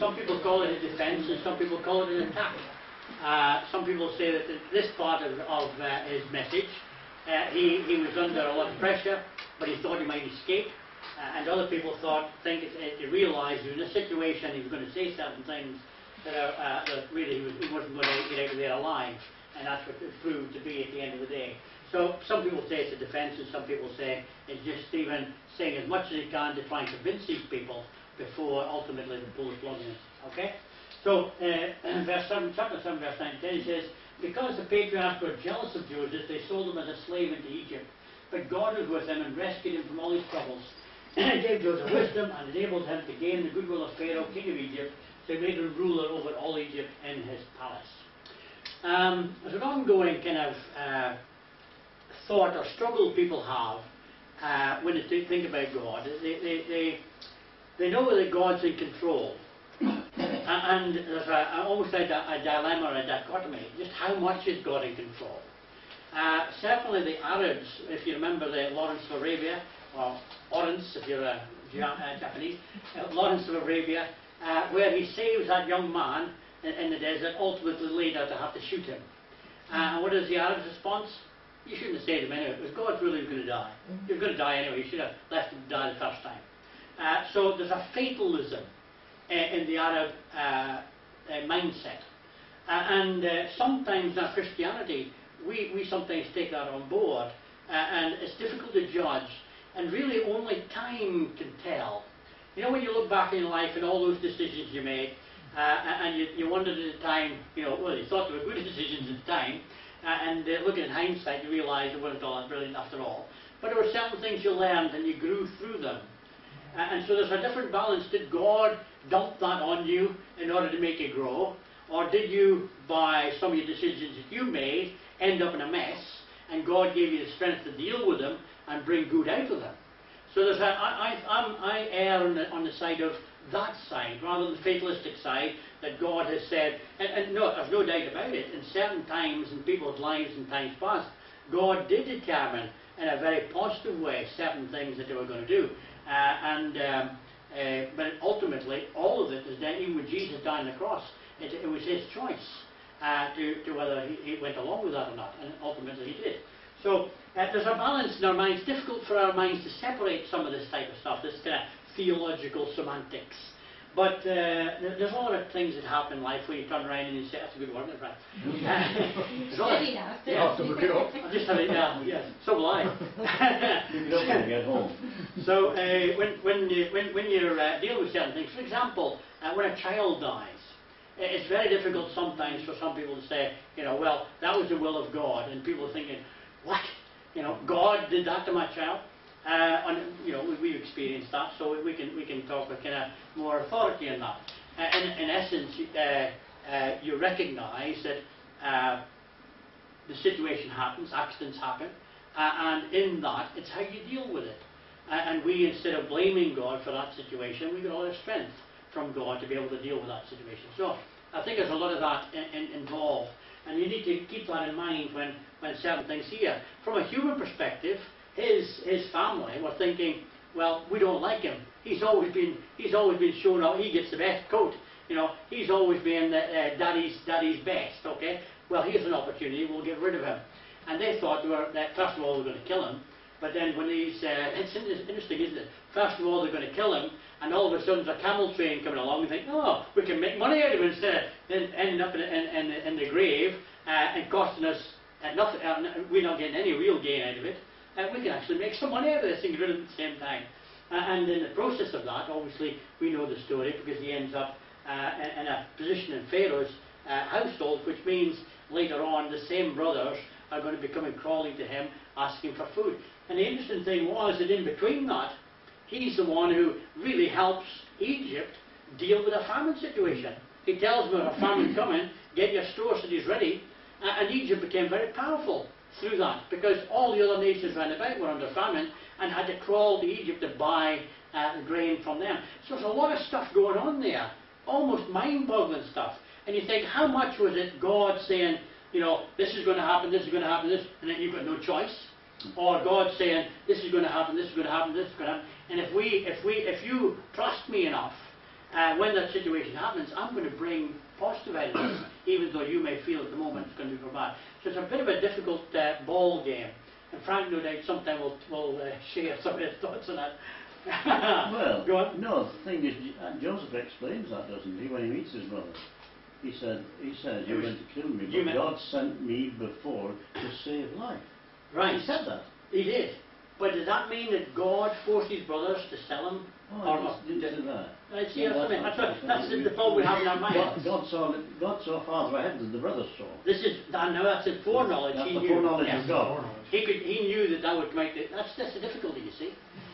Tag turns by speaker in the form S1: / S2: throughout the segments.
S1: Some people call it a defense, and some people call it an attack. Some people say that this part of his message, he was under a lot of pressure, but he thought he might escape. And other people think he realised he was in a situation, he was going to say certain things that really he wasn't going to get out of there alive. And that's what it proved to be at the end of the day. So some people say it's a defence, and some people say it's just Stephen saying as much as he can to try and convince these people before ultimately they pull the plug in it. Okay? So verse 7, chapter 7, verse 9 and 10, it says, because the patriarchs were jealous of Joseph, they sold him as a slave into Egypt. But God was with him and rescued him from all his troubles. And gave Joseph wisdom and enabled him to gain the goodwill of Pharaoh, king of Egypt, so he made him ruler over all Egypt in his palace. There's an ongoing kind of thought or struggle people have when they think about God. They know that God's in control. And there's almost like a dilemma or a dichotomy. Just how much is God in control? Certainly the Arabs, if you remember the Lawrence of Arabia, or Lawrence if you're Japanese, Lawrence of Arabia, where he saves that young man in the desert, ultimately later to have to shoot him. And what is the Arab's response? You shouldn't have saved him anyway, because God's really going to die. He was going to die anyway, you should have left him die the first time. So there's a fatalism in the Arab mindset. And sometimes in our Christianity, we sometimes take that on board, and it's difficult to judge, and really only time can tell. You know, when you look back in life and all those decisions you made, and you wondered at the time, well, you thought they were good decisions at the time, and looking in hindsight, you realise it wasn't all that brilliant after all. But there were certain things you learned and you grew through them. And so there's a different balance. Did God dump that on you in order to make you grow? Or did you, by some of your decisions that you made, end up in a mess, and God gave you the strength to deal with them and bring good out of them? So there's I err on the side of that side, rather than the fatalistic side, that God has said, and no, there's no doubt about it, in certain times in people's lives in times past, God did determine in a very positive way certain things that they were going to do. But ultimately, all of it is done, even with Jesus dying on the cross, it was his choice to whether he went along with that or not, and ultimately he did. So there's a balance in our minds. Difficult for our minds to separate some of this type of stuff, this kind of theological semantics. But there's a lot of things that happen in life where you turn around and you say, that's a good word, isn't it, right?
S2: Steady now.
S1: Yeah, to look it up. I just had it down, yes. So will I.
S3: You don't want to get home.
S1: So when you're dealing with certain things, for example, when a child dies, it's very difficult sometimes for some people to say, well, that was the will of God, and people are thinking, what? God did that to my child? We've experienced that, so we can talk with kind of more authority on that. In essence, you recognise that the situation happens, accidents happen, and in that, it's how you deal with it. And we, instead of blaming God for that situation, we get all the strength from God to be able to deal with that situation. So I think there's a lot of that involved, and you need to keep that in mind when certain things here. From a human perspective, his family were thinking, well, we don't like him. He's always been shown out. He gets the best coat. He's always been daddy's best. Okay. Well, here's an opportunity. We'll get rid of him. And they thought that first of all we're going to kill him. But then when it's interesting, isn't it? First of all they're going to kill him, and all of a sudden there's a camel train coming along and think, oh, we can make money out of it instead of ending up in the grave and costing us nothing. We're not getting any real gain out of it. We can actually make some money out of this and get rid of it at the same time. And in the process of that, obviously, we know the story because he ends up in a position in Pharaoh's household, which means later on the same brothers are going to be coming crawling to him asking for food. And the interesting thing was that in between that, he's the one who really helps Egypt deal with a famine situation. He tells them of a famine coming, get your store cities ready, and Egypt became very powerful through that, because all the other nations round about were under famine and had to crawl to Egypt to buy grain from them. So there's a lot of stuff going on there, almost mind-boggling stuff. And you think, how much was it God saying, this is going to happen, this is going to happen, this, and then you've got no choice? Or God saying, this is going to happen, this is going to happen, this is going to happen. And if you trust me enough, when that situation happens, I'm going to bring positive out of this, even though you may feel at the moment it's going to be bad. So it's a bit of a difficult ball game. And Frank, no doubt, sometime will share some of his thoughts on that.
S3: Well,
S1: go on.
S3: no, the thing is, Joseph explains that, doesn't he, when he meets his brother? He says, you're going to kill me, but God sent me before to save life.
S1: Right.
S3: He said that.
S1: He did. But does that mean that God forced his brothers to sell him?
S3: Oh, he didn't do that.
S1: That's the thought we have in our minds.
S3: God saw farther ahead than the brothers saw.
S1: Now that's his foreknowledge.
S3: That's
S1: He
S3: the
S1: knew.
S3: foreknowledge
S1: Yes.
S3: of God.
S1: He knew that would make it. That's a difficulty, you see.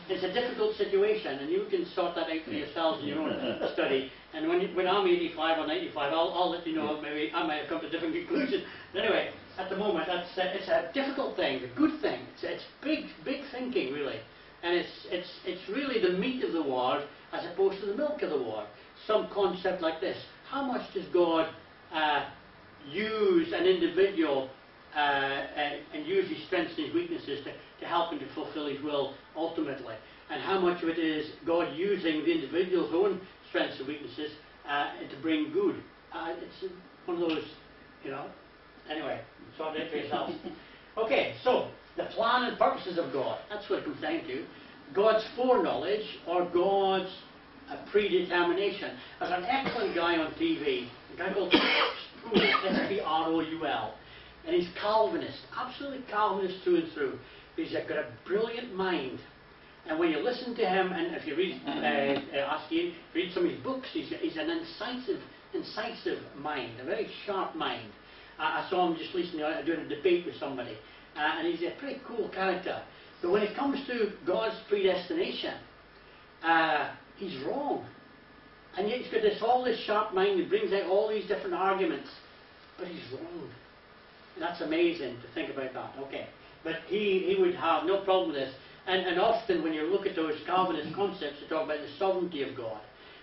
S1: It's a difficult situation, and you can sort that out for yourselves in your own study. And when I'm 85 or 95, I'll let you know. Maybe I might have come to a different conclusion. But anyway, at the moment, it's a difficult thing, a good thing. It's big thinking, really, and it's really the meat of the word as opposed to the milk of the word. Some concept like this: how much does God use an individual and use his strengths and his weaknesses to help him to fulfill his will ultimately? And how much of it is God using the individual's own strengths and weaknesses to bring good? It's one of those, anyway, sort it out for yourself. Okay, so the plan and purposes of God, that's what it comes down to. God's foreknowledge or God's predetermination. There's an excellent guy on TV, a guy called Sproul, S-P-R-O-U-L, and he's Calvinist, absolutely Calvinist through and through. He's got a brilliant mind. And when you listen to him, and if you read, read some of his books, he's an incisive mind, a very sharp mind. I saw him just recently doing a debate with somebody, and he's a pretty cool character. But when it comes to God's predestination, he's wrong. And yet he's got all this sharp mind that brings out all these different arguments, but he's wrong. And that's amazing to think about that. Okay, but he would have no problem with this. And often when you look at those Calvinist concepts, they talk about the sovereignty of God.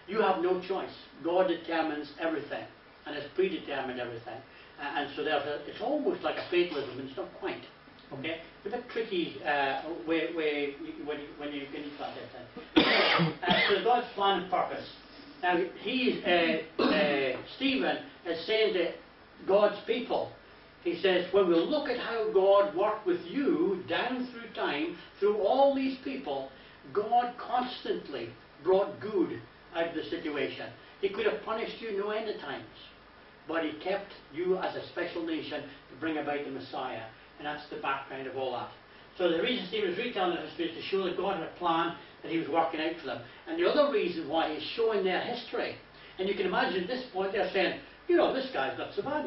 S1: You have no choice. God determines everything and has predetermined everything. And so therefore, it's almost like a fatalism, and it's not quite. Okay? It's a bit tricky when you can use that. So God's plan and purpose. Now, Stephen is saying to God's people, he says, when we look at how God worked with you down through time, through all these people, God constantly brought good out of the situation. He could have punished you no end of times, but he kept you as a special nation to bring about the Messiah. And that's the background of all that. So the reason Stephen is retelling this is to show that God had a plan that he was working out for them. And the other reason why he's showing their history. And you can imagine at this point they're saying, this guy's not so bad,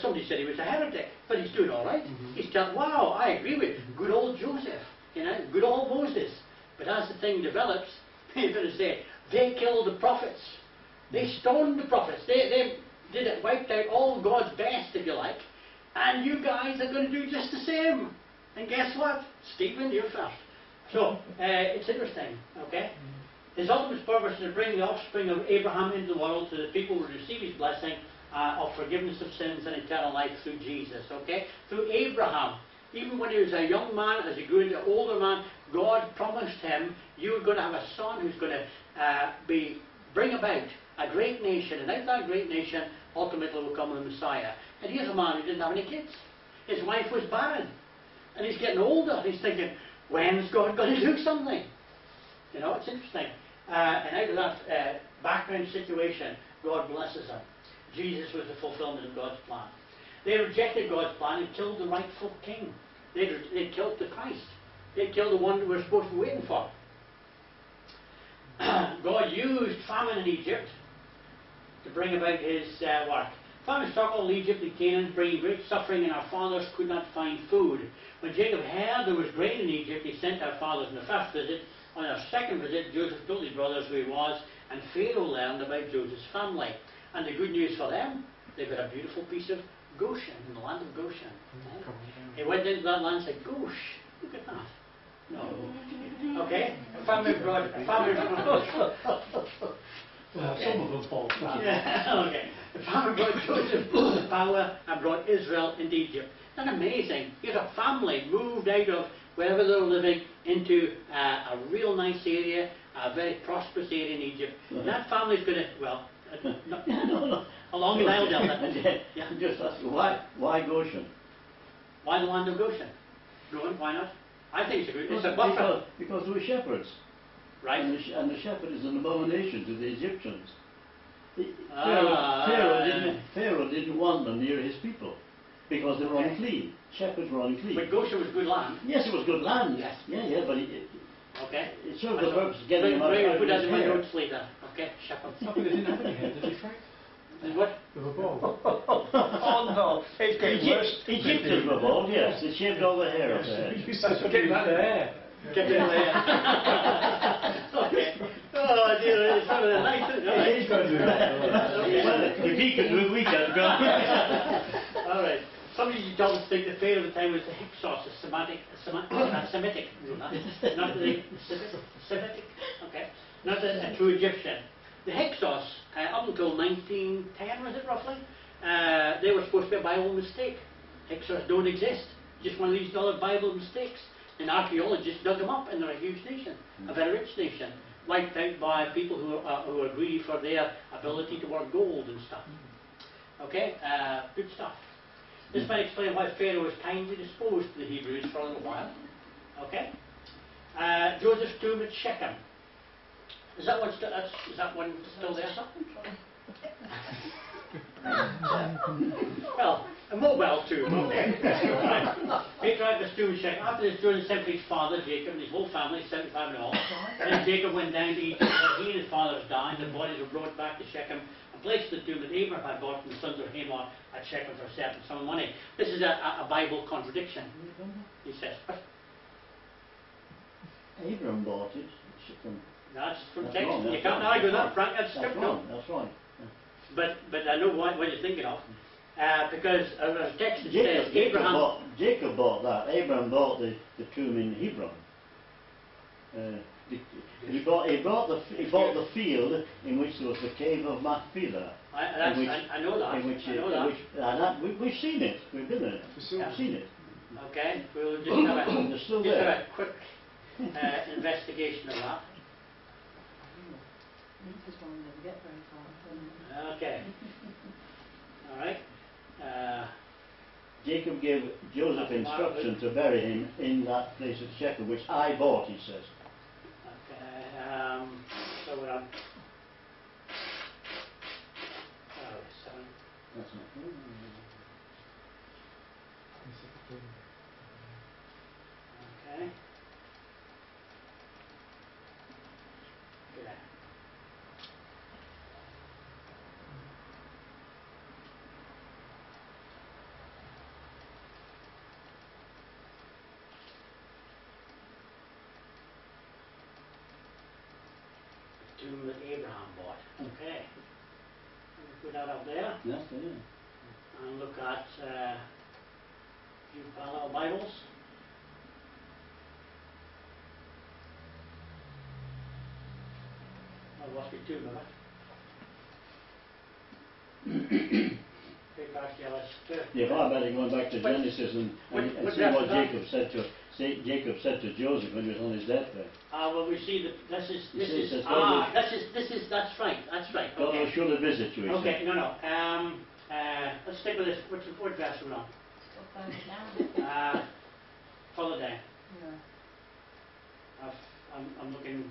S1: somebody said he was a heretic, but he's doing all right. He's telling, wow, I agree with you. Good old Joseph, good old Moses. But as the thing develops, you're going to say, they killed the prophets. They stoned the prophets. They did it, wiped out all God's best, if you like. And you guys are going to do just the same. And guess what? Stephen, you're first. So, it's interesting, okay? His ultimate purpose is to bring the offspring of Abraham into the world so that people will receive his blessing of forgiveness of sins and eternal life through Jesus, okay? Through Abraham. Even when he was a young man, as he grew into an older man, God promised him, you're going to have a son who's going to bring about a great nation, and out of that great nation, ultimately will come the Messiah. And here's a man who didn't have any kids. His wife was barren. And he's getting older, and he's thinking, when's God going to do something? It's interesting. And out of that background situation, God blesses him. Jesus was the fulfillment of God's plan. They rejected God's plan and killed the rightful king. They killed the Christ. They killed the one that we're supposed to be waiting for. God used famine in Egypt to bring about his work. Famine struck all Egypt and Canaan, bringing great suffering, and our fathers could not find food. When Jacob heard there was grain in Egypt, he sent our fathers on the first visit. On their second visit, Joseph told his brothers who he was, and Pharaoh learned about Joseph's family. And the good news for them, they've got a beautiful piece of Goshen, in the land of Goshen. He went into that land and said, Gosh, look at that. No. Okay? Famine brought...
S2: Some of them fall flat.
S1: Yeah, okay. The famine brought Joseph power and brought Israel into Egypt. Isn't that amazing? Here's a family moved out of wherever they were living into a real nice area a very prosperous area in Egypt. And that family's going to, well,
S3: No.
S1: along the Nile Delta. Yeah.
S3: Just ask, why Goshen?
S1: Why the land of Goshen? Go on, why not? I think it's a buffer.
S3: Because they were shepherds.
S1: Right.
S3: And the shepherd is an abomination to the Egyptians.
S1: Ah,
S3: Pharaoh didn't want them near his people because they were unclean. Shepherds were unclean.
S1: But Goshen was good land.
S3: Yes, it was good land.
S1: Yes.
S3: Yeah, but
S1: Okay.
S3: it served the purpose of getting them out of
S1: Put that
S3: his
S1: in my
S3: hair.
S1: notes later. Okay, shepherd.
S2: No, but they didn't have any hair, did they, Frank?
S1: And what?
S2: They were bald.
S4: Oh no, it's getting worse.
S3: Egyptians were bald, yes. They shaved all the hair off their head.
S2: That's what getting that hair.
S1: Get in there. Okay. Oh dear, it's one of the nice.
S2: He's going to do that.
S3: Well, if he could do it, we can.
S1: All right. Some of you don't think the Pharaoh of the time was the Hyksos, a Semitic ruler, not the Semitic. Okay, not a true Egyptian. The Hyksos, up until 1910, was it roughly? They were supposed to be a Bible mistake. Hyksos don't exist. Just one of these dollar Bible mistakes. And archaeologists dug them up, and they're a huge nation, a very rich nation, wiped out by people who are greedy for their ability to work gold and stuff. Okay, good stuff. This might explain why Pharaoh was kindly disposed to the Hebrews for a little while. Okay, Joseph's tomb at Shechem. Is that one still there? Well, a mobile tomb, okay. Patriarch's tomb in Shechem. After this, Joseph sent for his father, Jacob, and his whole family, 75 in all. And then Jacob went down to Egypt, and he and his father died. The bodies were brought back to Shechem and placed in the tomb that Abraham had bought from the sons of Hamor at Shechem for a certain sum of money. This is a Bible contradiction, he says. What?
S3: Abraham bought it.
S1: That's from
S3: That's
S1: text.
S3: wrong,
S1: You
S3: that's
S1: can't
S3: wrong.
S1: argue that, Frank. That's
S3: That's
S1: script.
S3: wrong. That's right.
S1: But I know what you're thinking of. Because the text that says Abraham...
S3: Jacob bought that. Abraham bought the tomb in Hebron. He bought the field in which there was the cave of Machpelah.
S1: I know that.
S3: We've seen it. We've been there.
S2: Yeah.
S3: We've seen it.
S1: Okay, we'll just have
S3: They're still
S1: have
S3: there.
S1: a quick investigation of that.
S5: This one will never get very far.
S1: Okay. All right.
S3: Jacob gave Joseph instruction to bury him in that place at Shechem, which I bought, he says.
S1: Okay. So we're on. Oh, 7.
S3: That's not true.
S1: Okay. Yeah. Tomb that Abraham bought. Okay. Put that up there
S3: Yes, it is.
S1: and look at few parallel Bibles. I'll watch me too, brother.
S3: Yeah, I better go back to Genesis and see what Jacob said to Joseph when he was on his deathbed.
S1: Well, we see that that's right.
S3: God
S1: Okay.
S3: will surely visit you. He
S1: Okay,
S3: said.
S1: no. Let's stick with this. What verse are we on? Follow down. I'm looking.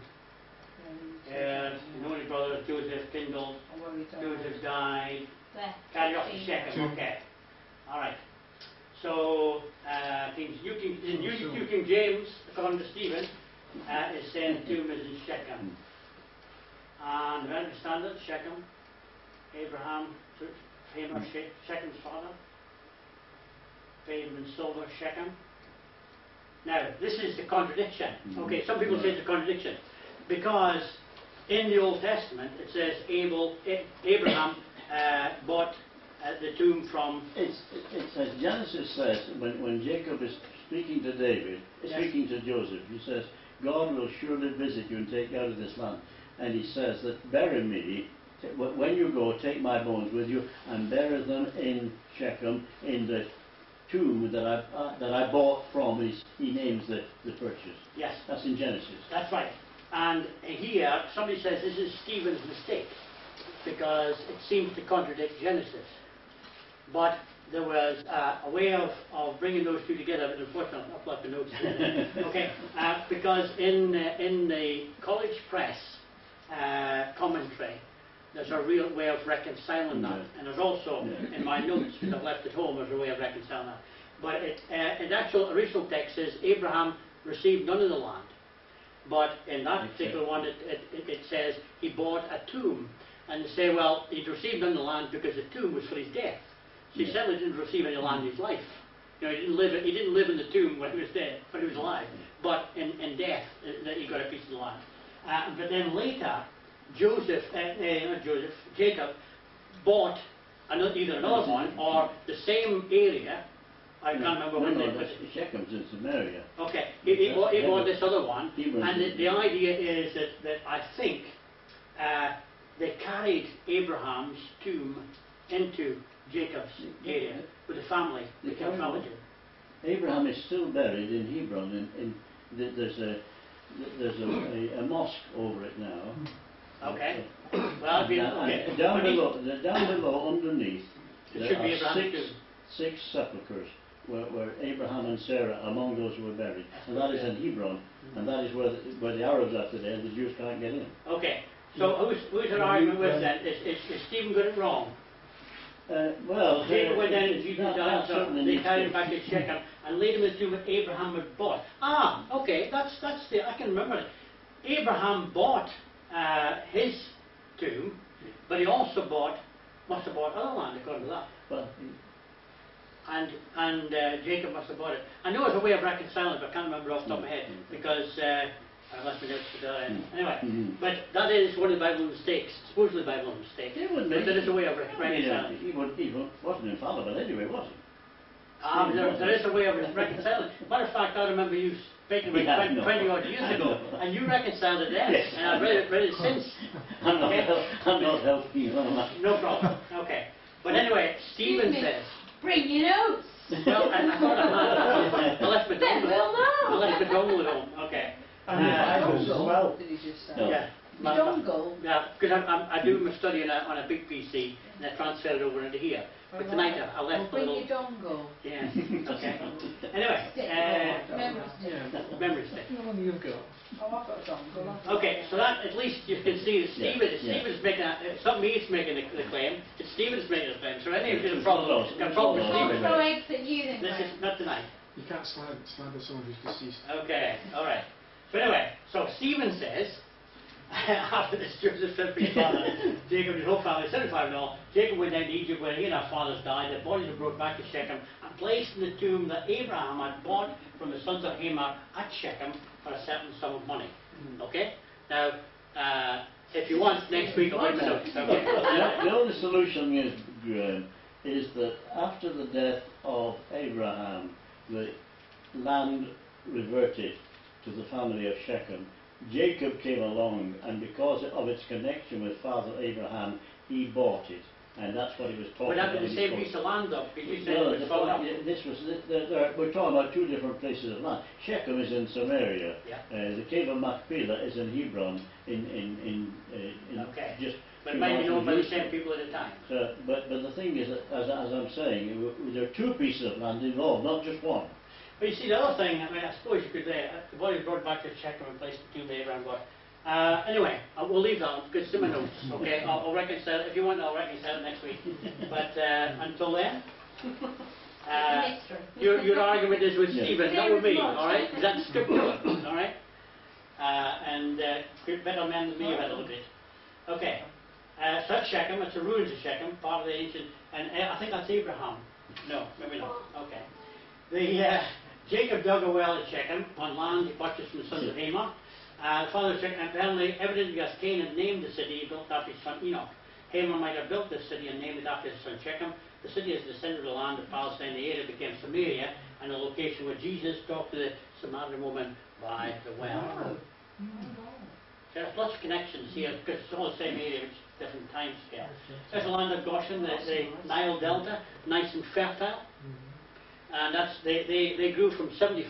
S1: The only brother, Joseph kindled. Joseph died. Carry off to Shechem. Okay. All right. So New King James, according to Stephen, is saying the tomb is in Shechem. And the American Standard, Shechem, Abraham, Hamor, Shechem's father, fame and silver, Shechem. Now, this is the contradiction. Okay, some people say it's a contradiction because in the Old Testament it says Abraham bought the tomb from...
S3: It says, Genesis says, when Jacob is speaking to David, speaking to Joseph, he says, God will surely visit you and take you out of this land. And he says that bury me, when you go, take my bones with you and bury them in Shechem, in the tomb that I bought from. He names the purchase.
S1: Yes.
S3: That's in Genesis.
S1: That's right. And here, somebody says this is Stephen's mistake, because it seems to contradict Genesis. But there was a way of bringing those two together, but unfortunately I've left the notes there. Okay, because in the College Press commentary, there's a real way of reconciling that, and there's also in my notes, because I've left at home, there's a way of reconciling that. But in the actual original text says Abraham received none of the land, but in that particular one it says he bought a tomb, and they say, well, he'd received none of the land because the tomb was for his death. So he certainly didn't receive any land in his life. You know, he didn't live in the tomb when he was dead, when he was alive, but in death that he got a piece of the land. But then later, Jacob bought either another one or the same area. I can't remember when it was.
S3: Shechem's in Samaria.
S1: Okay, he bought this other one, and the idea is that I think they carried Abraham's tomb into Jacob's area with the family.
S3: Abraham is still buried in Hebron. There's a mosque over it now.
S1: Okay. Well,
S3: down below, underneath, there are six sepulchres where Abraham and Sarah are among those who were buried, and that is in Hebron, and that is where the Arabs are today, and the Jews can't get in.
S1: Okay. So who's an argument with then? Is Stephen got it wrong?
S3: Well,
S1: Jacob went down and Jesus died, so they carried him back to Shechem and laid him in the tomb that Abraham had bought. Okay, that's I can remember it. Abraham bought his tomb, but he also must have bought other land according to that.
S3: Well,
S1: and Jacob must have bought it. I know there's a way of reconciling it, but I can't remember off the top of my head because I left my notes for that. Anyway, but that is one of the Bible mistakes, supposedly Bible mistake. But there is a way of reconciling.
S3: He wasn't infallible anyway, was he?
S1: There is a way of reconciling. Matter of fact, I remember you speaking about 20 odd years ago, and you reconciled it then, and I've read it since.
S3: I'm not helping you on that.
S1: No problem. Okay. But anyway, Stephen says.
S5: Bring your notes.
S1: Well, I thought I had. I left my
S5: Then we'll know.
S1: I left my dongle at home. Okay.
S2: And the Bibles as well.
S5: Did he just say?
S3: No.
S1: Yeah.
S5: Dongle?
S1: Yeah, because I do my study on a big PC, and I transfer it over into here. But tonight I left a
S5: Bring
S1: little.
S5: your dongle.
S1: Yeah. Okay. Anyway, memory stick.
S2: The one you've got.
S5: Oh, I've got a dongle.
S1: Okay, so that at least you can see that Stephen's making it's not me that's making the claim, it's Stephen's making the claim. So any of you have a problem with Stephen.
S5: Throw eggs at you then.
S1: This is not tonight.
S2: You can't slander someone who's deceased.
S1: Okay, alright. So anyway, so Stephen says, after this Joseph said for his father, Jacob and his whole family, 75 and all, Jacob went down to Egypt where he and our fathers died. Their bodies were brought back to Shechem and placed in the tomb that Abraham had bought from the sons of Hamor at Shechem for a certain sum of money. Okay? Now, if you want, next week I'll write my notes. Okay?
S3: The only solution is, Graham, is that after the death of Abraham, the land reverted to the family of Shechem. Jacob came along, and because of its connection with Father Abraham, he bought it, and that's what he was talking about.
S1: But that was the same piece of land, though, because you said
S3: No,
S1: it was fallen up.
S3: we're talking about two different places of land. Shechem is in Samaria.
S1: Yeah.
S3: The cave of Machpelah is in Hebron.
S1: Okay.
S3: Just.
S1: But it might be known by the same people at the time.
S3: So, but the thing is, that, as I'm saying, there are two pieces of land involved, not just one.
S1: But you see, the other thing, I mean, I suppose you could say, the body was brought back to Shechem and placed in the tomb Abraham bought. Anyway, we'll leave that because it's in my notes, okay? I'll reconcile it. If you want, I'll reconcile it next week. But until then, your argument is with Stephen, not with me, alright? Because that's scripture, alright? And better men than me about it a little bit. Okay, so that's Shechem, it's the ruins of Shechem, part of the ancient, and I think that's Abraham. No, maybe not. Okay. Jacob dug a well at Shechem on land he purchased from the sons of Hamor. The father of Shechem apparently, evidently, because Canaan named the city, he built after his son Enoch. Hamor might have built this city and named it after his son Shechem. The city is the center of the land of Palestine. The area became Samaria, and the location where Jesus talked to the Samaritan woman by the well. So there's lots of connections here because it's all the same area, which is different time scale. There's the land of Goshen, the Nile Delta, nice and fertile. And that's they grew from 70 to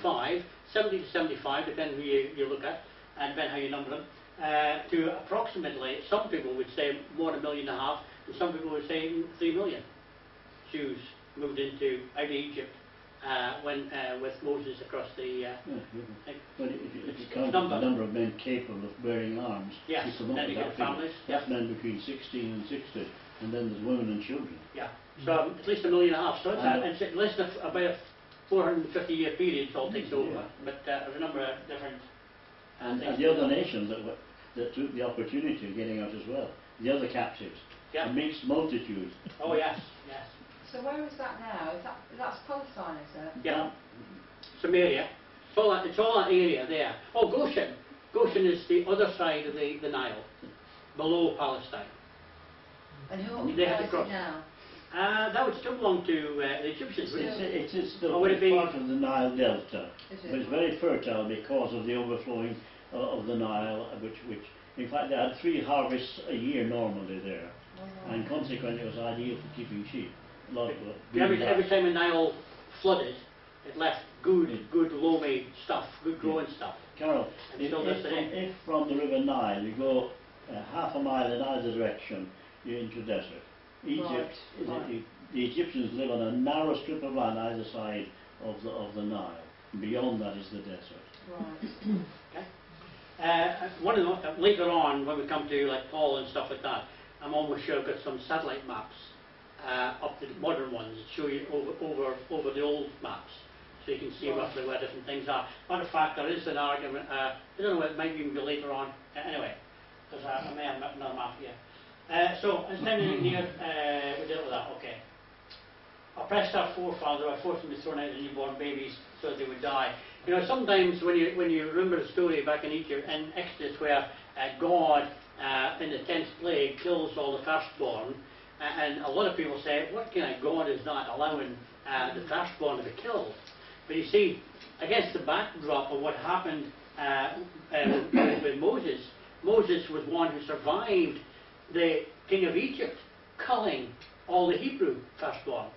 S1: 75, depending who you look at, and depending how you number them, to approximately, some people would say more than 1.5 million, and some people would say 3 million Jews moved out of Egypt when with Moses across the.
S3: But if you count the number of men capable of bearing arms,
S1: yes,
S3: you come up
S1: then
S3: with
S1: you
S3: that
S1: get
S3: figure.
S1: families.
S3: That's men between 16 and 60, and then there's women and children.
S1: Yeah, so at least 1.5 million. So it's at least about a 450-year period. It all takes over,
S3: Yeah.
S1: but there's a number of different.
S3: And the other nations that took the opportunity of getting out as well, the other captives,
S1: Yeah.
S3: a mixed multitude.
S1: Oh yes, yes.
S5: So where is that now? That's Palestine, is it?
S1: Yeah. Samaria. It's all that area there. Oh, Goshen. Goshen is the other side of the Nile, below Palestine.
S5: And who
S1: They have
S5: owns
S1: to cross.
S5: it now?
S1: That would still belong to the Egyptians, wouldn't it?
S3: It's still
S1: Or would it be-
S3: part of the Nile Delta,
S5: Is
S3: but
S5: it?
S3: it's very fertile because of the overflowing of the Nile, which in fact they had 3 harvests a year normally there,
S5: Oh,
S3: and consequently it was ideal for keeping sheep. A lot of
S1: Every time the Nile flooded, it left good loamy stuff, good growing stuff.
S3: Carol,
S1: And
S3: if,
S1: still does today.
S3: if from the River Nile you go half a mile in either direction, you're into desert. Egypt,
S5: Right.
S3: the Egyptians live on a narrow strip of land either side of the Nile. Beyond that is the desert.
S5: right.
S1: Okay. One of the, later on, when we come to like Paul and stuff like that, I'm almost sure I've got some satellite maps up to the modern ones that show you over the old maps, so you can see roughly where different things are. Matter of fact, there is an argument. I don't know. It might even be later on. Anyway, because I may have another map here. So, as then here, we deal with that. Okay. Oppressed our forefathers by forcing them to throw out the newborn babies so that they would die. You know, sometimes when you remember the story back in Egypt, in Exodus, where God in the 10th plague kills all the firstborn, and a lot of people say, what kind of God is that, allowing the firstborn to be killed? But you see, against the backdrop of what happened with Moses, Moses was one who survived the king of Egypt culling all the Hebrew firstborn.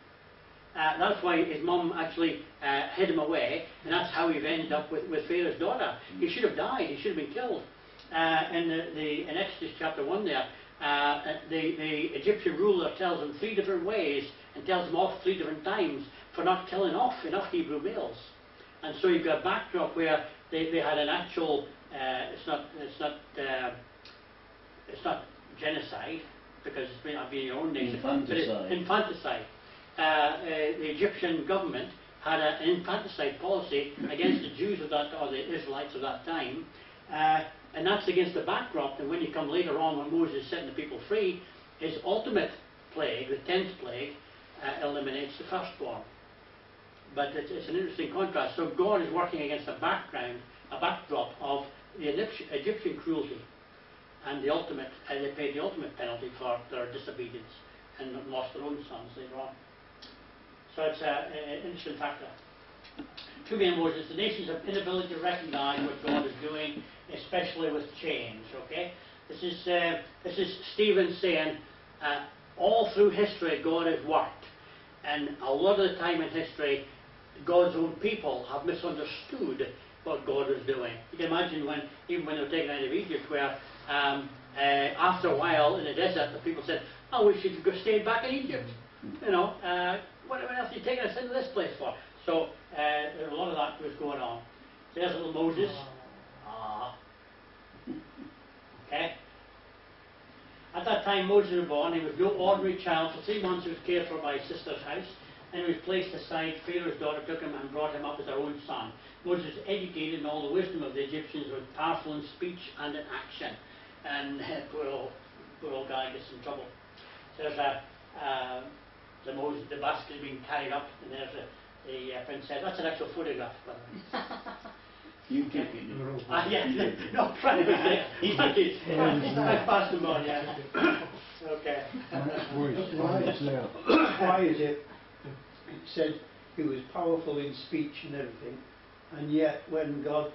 S1: That's why his mum actually hid him away, and that's how he ended up with Pharaoh's daughter. He should have died. He should have been killed. In Exodus chapter 1 there, the Egyptian ruler tells him 3 different ways and tells him off 3 different times for not killing off enough Hebrew males. And so you've got a backdrop where they had an actual, it's not genocide, because it's been in your own nation.
S3: Infanticide.
S1: But it's infanticide. The Egyptian government had an infanticide policy against the Jews of that, or the Israelites of that time, and that's against the backdrop. And when you come later on, when Moses is setting the people free, his ultimate plague, the 10th plague, eliminates the firstborn. But it's an interesting contrast. So God is working against a backdrop of the Egyptian cruelty, and they paid the ultimate penalty for their disobedience and lost their own sons later on. So it's an interesting factor. To me, Moses, the nations have inability to recognize what God is doing, especially with change. Okay, this is Stephen saying, all through history God has worked, and a lot of the time in history, God's own people have misunderstood what God was doing. You can imagine even when they were taken out of Egypt, where after a while in the desert, the people said, "Oh, we should go stay back in Egypt." You know, what else are you taking us into this place for? So a lot of that was going on. There's little Moses. Okay. At that time Moses was born. He was no ordinary child. For 3 months he was cared for by his sister's house, and he was placed aside. Pharaoh's daughter took him and brought him up as her own son. Moses was educated in all the wisdom of the Egyptians, was powerful in speech and in action. And poor old guy gets in trouble. So there's the basket being carried up, and there's the princess. That's an actual photograph, by the way.
S3: You took it.
S1: Yeah, no, trying to be there. Thank you. I passed them on, yeah. Okay.
S2: Why is it said he was powerful in speech and everything, and yet when God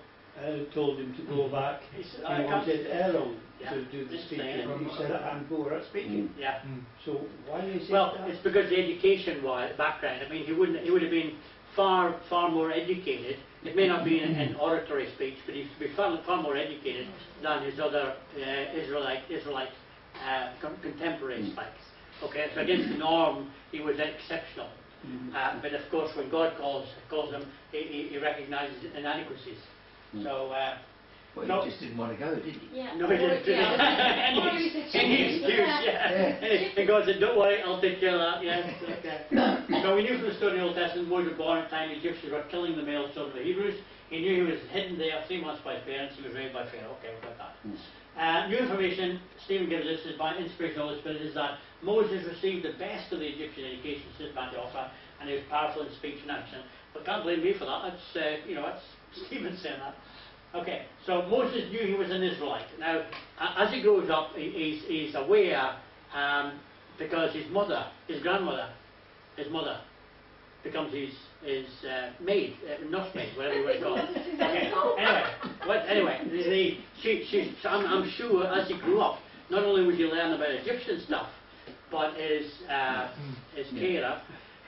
S2: told him to go back,
S1: He
S2: he
S1: said, "I can't."
S2: wanted Aaron
S1: Yeah,
S2: to do the
S1: this
S2: speaking,
S1: thing.
S2: and he said, "I'm poor at speaking."
S1: Yeah.
S2: So why is it
S1: Well,
S2: that?
S1: it's because the education background. I mean, he would have been far more educated. It may not be an oratory speech, but he used to be far more educated than his other Israelite contemporaries. Okay, so against the norm, he was exceptional. But of course, when God calls him, he recognises inadequacies. So.
S4: Well, he just didn't want to go, did he?
S5: Yeah.
S1: No, he didn't. Any excuse, yeah. And God said, "Don't worry, I'll take care of that." Yes. Okay. So we knew from the story in the Old Testament, Moses was born at the time the Egyptians were killing the male children of the Hebrews. He knew he was hidden there 3 months by his parents. He was raised by Pharaoh. Okay, we've got that. New information Stephen gives us is by inspiration of the Holy Spirit is that Moses received the best of the Egyptian education system had to offer, and he was powerful in speech and action. But can't blame me for that. That's that's Stephen saying that. Okay, so Moses knew he was an Israelite. Now, as he grows up, he's aware because his mother, his grandmother, his mother becomes his maid, nursemaid, whatever you want to call it. Okay, anyway, I'm sure as he grew up, not only would he learn about Egyptian stuff, but his carer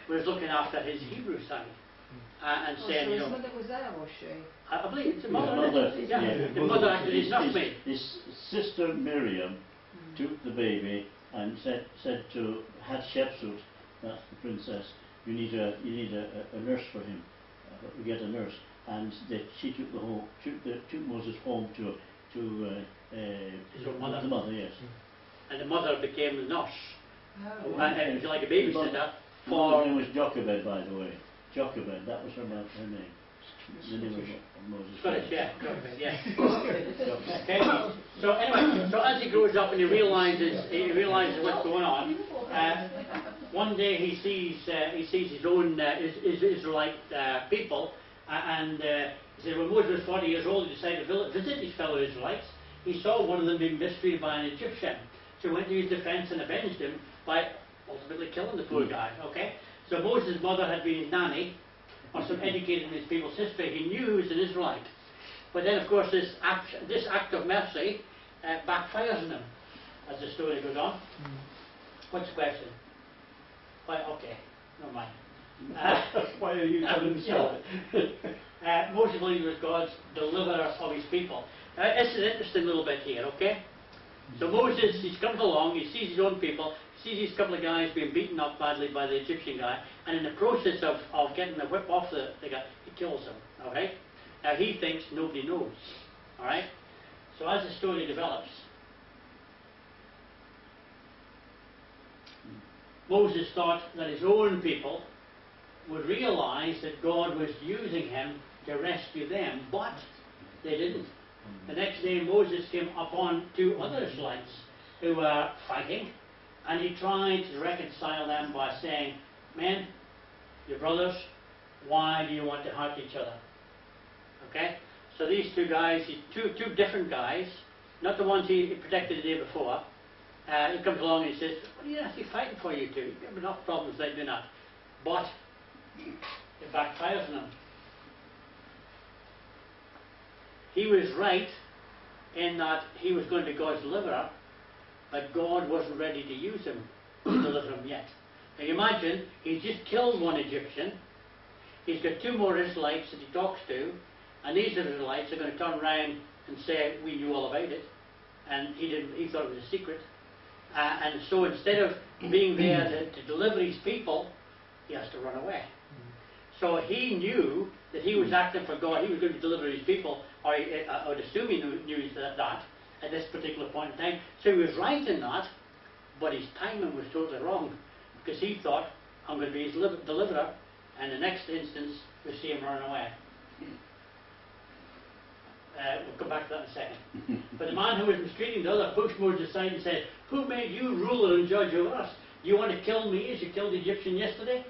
S1: was looking after his Hebrew side. And saying,
S5: so his mother was there, was she?
S1: I believe it's a mother. The
S3: Well,
S1: mother actually is nursemaid.
S3: His sister Miriam took the baby and said to Hatshepsut, that's the princess, you need a nurse for him. We get a nurse, and she took took Moses home to
S1: His own mother.
S3: The mother, yes. And
S1: the mother became the nurse.
S5: Oh.
S1: And it was like a babysitter.
S3: Her name was Jochebed, by the way. Jochebed, that was her name. The name of Moses.
S1: Scottish, yeah. Okay. So anyway, so as he grows up and he realizes what's going on, one day he sees his own Israelite people, and he said when Moses was 40 years old, he decided to visit his fellow Israelites. He saw one of them being mistreated by an Egyptian, so he went to his defense and avenged him by ultimately killing the poor guy. Okay. So Moses' mother had been his nanny, or some educated in his people's history. He knew he was an Israelite. But then, of course, this act of mercy backfires on him as the story goes on. What's the question? Why? Okay, never mind.
S2: Why are you telling me so?
S1: Moses believed he was God's deliverer of his people. Now, this is an interesting little bit here, okay? So Moses, he comes along, he sees his own people, he sees these couple of guys being beaten up badly by the Egyptian guy, and in the process of getting the whip off the guy, he kills him, alright? Now he thinks nobody knows, alright? So as the story develops, Moses thought that his own people would realize that God was using him to rescue them, but they didn't. The next day Moses came upon 2 other Israelites who were fighting, and he tried to reconcile them by saying, men, your brothers, why do you want to hurt each other? Okay? So these 2 guys, two different guys, not the ones he protected the day before, he comes along and he says, what are you actually fighting for, you two? You have enough problems like doing that. But it backfires on him. He was right in that he was going to be God's deliverer, but God wasn't ready to use him to deliver him yet. Now you imagine, he's just killed one Egyptian, he's got 2 more Israelites that he talks to, and these Israelites are going to turn around and say, we knew all about it, and he thought it was a secret. And so instead of being there to deliver his people, he has to run away. So he knew that he was acting for God, he was going to deliver his people, or I would assume he knew that at this particular point in time. So he was right in that, but his timing was totally wrong, because he thought, I'm going to be his deliverer, and the next instance, we see him run away. We'll come back to that in a second. But the man who was mistreating the other pushed Moses aside and said, who made you ruler and judge over us? You want to kill me as you killed the Egyptian yesterday?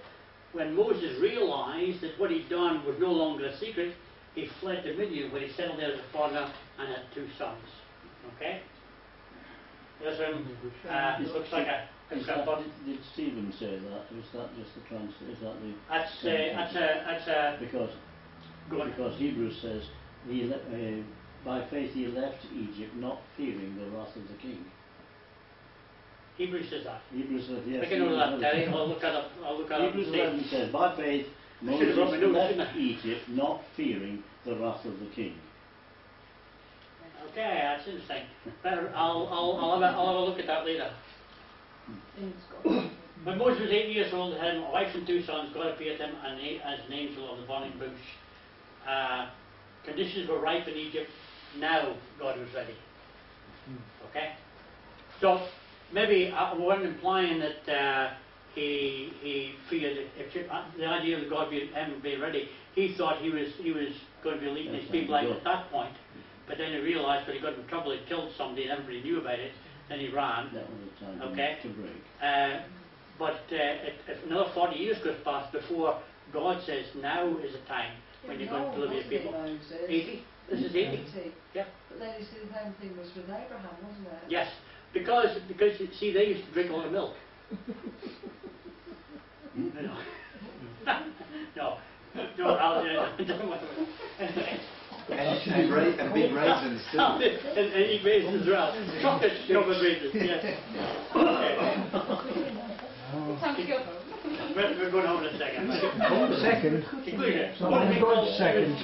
S1: When Moses realized that what he'd done was no longer a secret, he fled to Midian, where he settled there as a foreigner and had 2 sons. Okay? There's it looks like a...
S3: Did Stephen say that? Was that just the translation? Is that the... Because Hebrews says, by faith he left Egypt, not fearing the wrath of the king.
S1: Hebrews says that.
S3: Hebrews says, yes.
S1: I can know that, Terry. I'll look at it.
S3: Hebrews 11 says, by faith
S1: should have brought my
S3: Moses
S1: notes,
S3: left
S1: shouldn't I?
S3: Egypt not fearing the wrath of the king.
S1: Okay, that's interesting. Better, I'll have a look at that later. When Moses was 8 years old, he had a wife and 2 sons. God appeared to him as an angel of the burning bush. Conditions were ripe in Egypt. Now God was ready. Okay? So, maybe I wasn't implying that he feared the idea of God being ready. He thought he was going to be leading his people out at that point. But then he realised when he got in trouble, he killed somebody and everybody knew about it. Then he ran.
S3: That was the time
S1: Okay.
S3: to break.
S1: But if another 40 years goes past before God says now is the time when you're going to deliver your people. 80? This is 80. Yeah.
S5: But then you see the same thing was with Abraham, wasn't it?
S1: Yes. Because you see, they used to drink a lot of milk. No.
S4: And big raisins too.
S1: and eat raisins as well. Chocolate raisins, yes. Okay.
S5: Time to go home.
S1: We're going home in a second.
S2: Second.
S1: Conclusion.
S2: Somebody got second.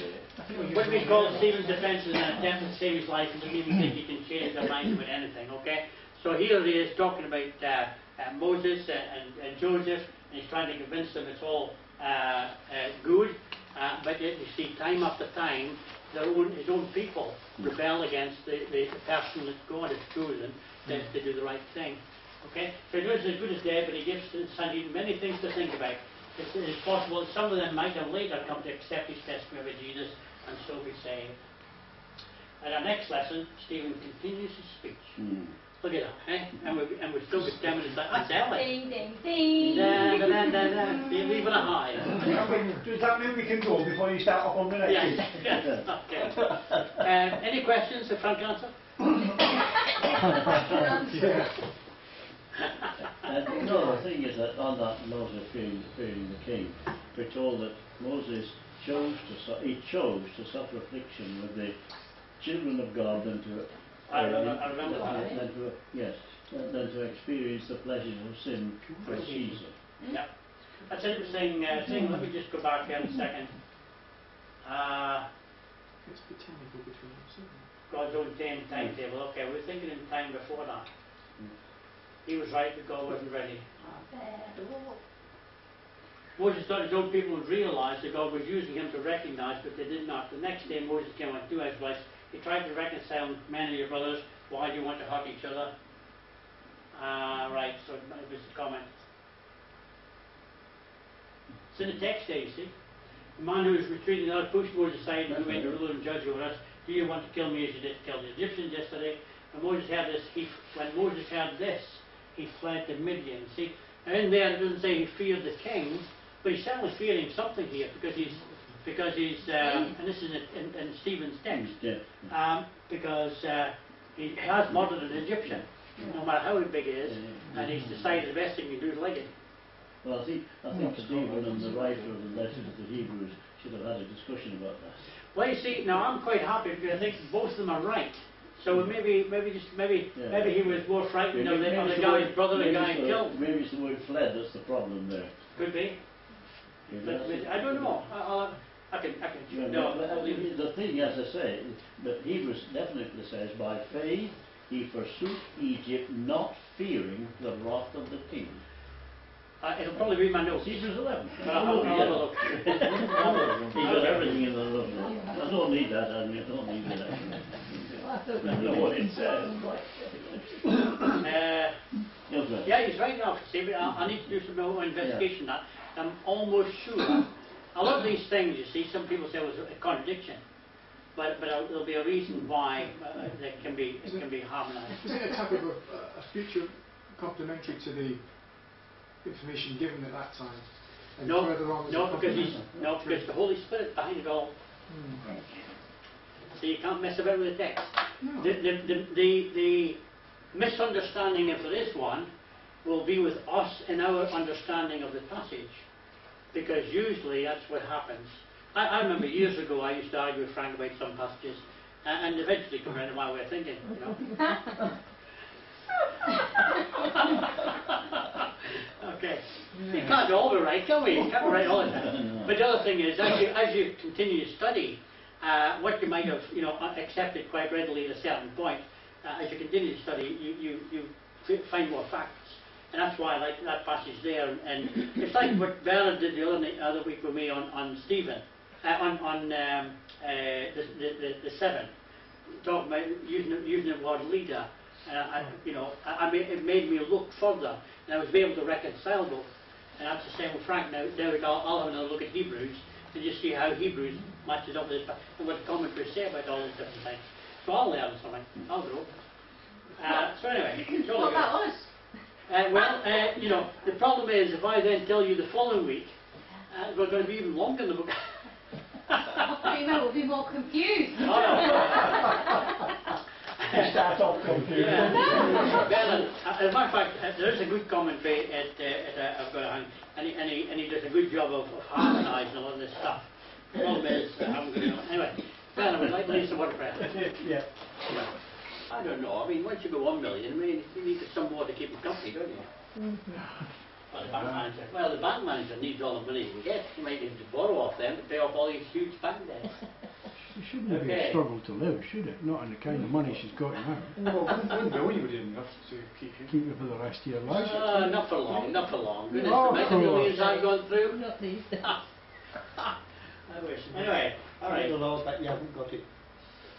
S1: What we call Stephen's defense is an attempt to save his life and doesn't even think he can change their mind about anything, okay? So here he is talking about Moses and Joseph, and he's trying to convince them it's all good, but you see, time after time, his own people rebel against the person that God has chosen to do the right thing. Okay? So he knows as good as dead, but he gives Sandy many things to think about. It's possible that some of them might have later come to accept his testimony of Jesus and so be saved. At our next lesson, Stephen continues his speech. Look at that, eh? And we're still got 10 minutes left. That's Ellen.
S5: Ding, ding, ding.
S1: Da, da, da, da, da. You're leaving a high.
S2: Does that mean we can go before you start off on the next?
S1: Yes, yes. Okay. Any questions? The Frank answer?
S3: No, the thing is that on that Moses fearing the king, we're told that Moses chose to suffer affliction with the children of God than to
S1: I remember that.
S3: than to experience the pleasures of sin for a season.
S1: Yeah. That's an interesting thing. Let me just go back here in a second.
S6: It's botanical between us, isn't it?
S1: God's own timetable. Okay, we're thinking in time before that. He was right, but God wasn't ready. Moses thought his own people would realize that God was using him to recognize, but they did not. The next day Moses came on 2 Israelites. He tried to reconcile men of your brothers. Why do you want to hurt each other? Right, so it was a comment. It's in the text there, you see. The man who was retreating out pushed Moses aside and went to rule and judge over us. Do you want to kill me as you did kill the Egyptians yesterday? And Moses had this. When Moses had this, he fled to Midian. See, and in there it doesn't say he feared the king, but he's certainly fearing something here because he's and this is in Stephen's text, because he has murdered an Egyptian, no matter how big he is, and he's decided the best thing he can do is like it.
S3: Well, I think Stephen and the writer of the letter to the Hebrews should have had a discussion about that.
S1: Well, you see, now I'm quite happy because I think both of them are right. So maybe he was more frightened of the guy's brother, the guy killed.
S3: Maybe it's the word fled that's the problem there.
S1: Could be. But I don't know. I can.
S3: The thing, as I say, the Hebrews definitely says, by faith he forsook Egypt, not fearing the wrath of the king.
S1: It'll probably be my notes.
S3: Hebrews 11.
S1: I'll have a look.
S3: He got everything in the notes. I don't need that, I don't need that. I know what it says.
S1: Yeah, he's right enough. See, I need to do some more investigation. That I'm almost sure. I love these things. You see, some people say it was a contradiction, but there'll be a reason why it can be harmonised.
S6: Is it a type of a future complementary to the information given at that time? And further on
S1: because the Holy Spirit behind it all. So you can't mess about with the text.
S6: No.
S1: The misunderstanding, if there is one, will be with us in our understanding of the passage, because usually that's what happens. I remember years ago I used to argue with Frank about some passages, and eventually come around to my way of thinking, you know. Okay. You can't all be right, can we? You can't be right all the time. But the other thing is, as you continue to study, what you might have, accepted quite readily at a certain point, as you continue to study, you find more facts. And that's why I like that passage there. And it's like what Bernard did the other week with me on Stephen, on the 7, talking about using the word leader. It made me look further, and I was able to reconcile both. And that's the same with Frank. Now I'll have another look at Hebrews and just see how Hebrews matches up with this, and what the commentaries say about all these different things. So I'll learn something. I'll grow. So anyway.
S5: What about us?
S1: The problem is, if I then tell you the following week, we're going to be even longer in the book.
S5: You know, we'll be more confused.
S2: Start off confused.
S1: Yeah. As a matter of fact, there is a good commentary I've got to hang, and he does a good job of harmonising a lot of this stuff. The problem is, I haven't got enough. Anyway, Bernard, would like to leave some word of prayer.
S2: Yeah.
S1: I don't know. I mean, once you go 1 million, I mean, you need some more to keep you company, don't you? Well, the bank manager needs all the money he can get. He might need to borrow off them to pay off all these huge bank debts.
S7: It shouldn't be a struggle to live, should it? Not on the kind of money she's got now.
S6: Well, 1 million would be enough to keep you.
S7: Keep you for the rest of your life.
S1: Not for long, not for long. Goodness,
S7: Oh,
S1: the amount of millions I've gone through.
S5: Not these days.
S1: I wish. Anyway, all right.
S2: I don't know that you haven't got it.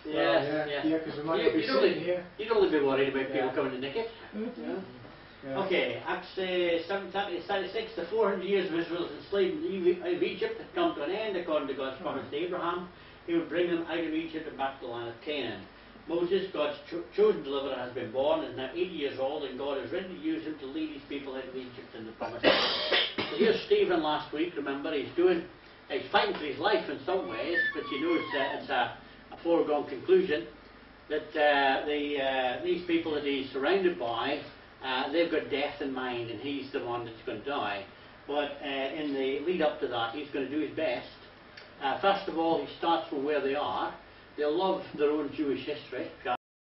S1: Yeah.
S6: Because we might not be sitting here.
S1: You'd only be worried about people coming to nick it.
S6: Yeah.
S1: Okay, Acts 7:36, the 400 years of Israel's enslavement of Egypt had come to an end according to God's promise to Abraham. He would bring them out of Egypt and back to the land of Canaan. Moses, God's chosen deliverer, has been born and is now 80 years old, and God is ready to use him to lead his people out of Egypt in the promised land. So here's Stephen last week. Remember, he's fighting for his life in some ways, but you know it's a foregone conclusion that these people that he's surrounded by, they've got death in mind, and he's the one that's going to die. But in the lead up to that, he's going to do his best. First of all, he starts from where they are. They love their own Jewish history, which